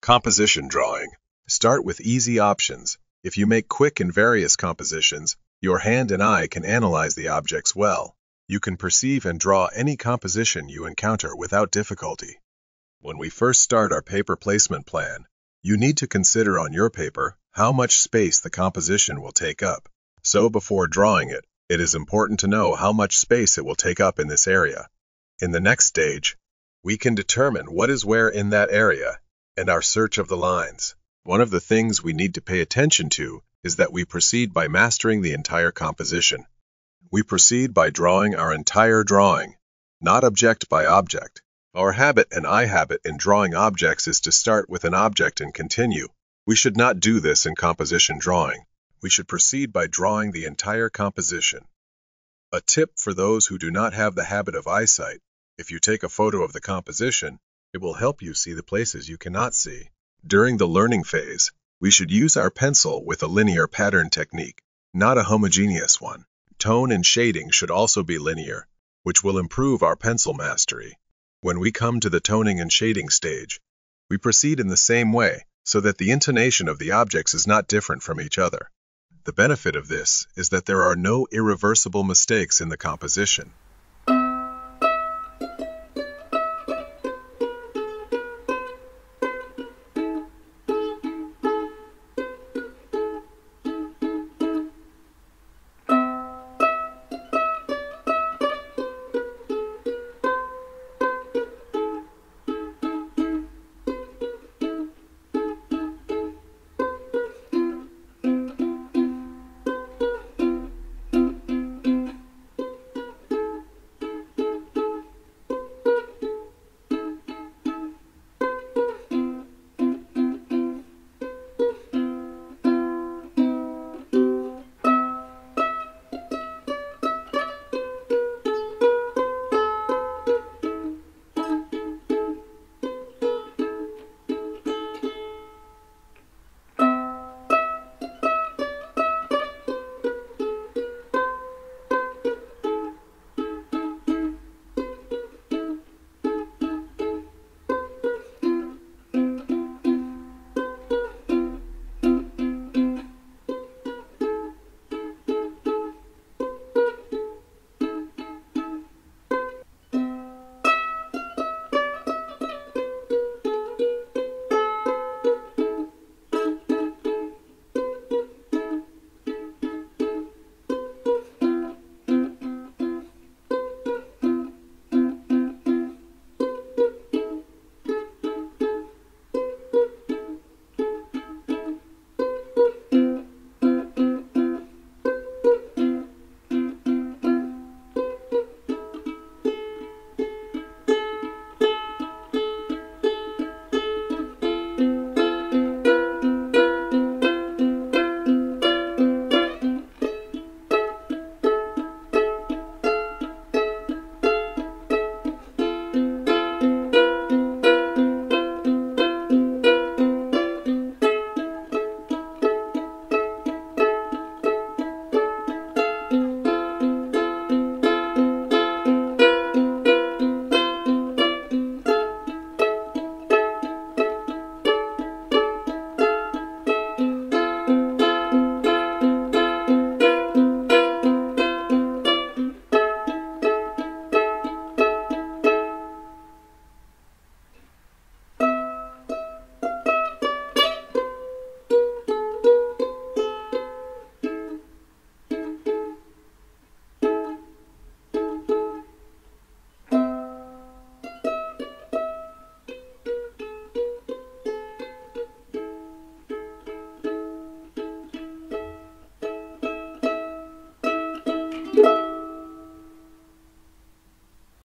Composition drawing. Start with easy options. If you make quick and various compositions, your hand and eye can analyze the objects well. You can perceive and draw any composition you encounter without difficulty. When we first start our paper placement plan, you need to consider on your paper how much space the composition will take up. So before drawing it, it is important to know how much space it will take up in this area. In the next stage, we can determine what is where in that area and our search of the lines. One of the things we need to pay attention to is that we proceed by mastering the entire composition. We proceed by drawing our entire drawing, not object by object. Our habit and eye habit in drawing objects is to start with an object and continue. We should not do this in composition drawing. We should proceed by drawing the entire composition. A tip for those who do not have the habit of eyesight: if you take a photo of the composition, it will help you see the places you cannot see. During the learning phase, we should use our pencil with a linear pattern technique, not a homogeneous one. Tone and shading should also be linear, which will improve our pencil mastery. When we come to the toning and shading stage, we proceed in the same way so that the intonation of the objects is not different from each other. The benefit of this is that there are no irreversible mistakes in the composition.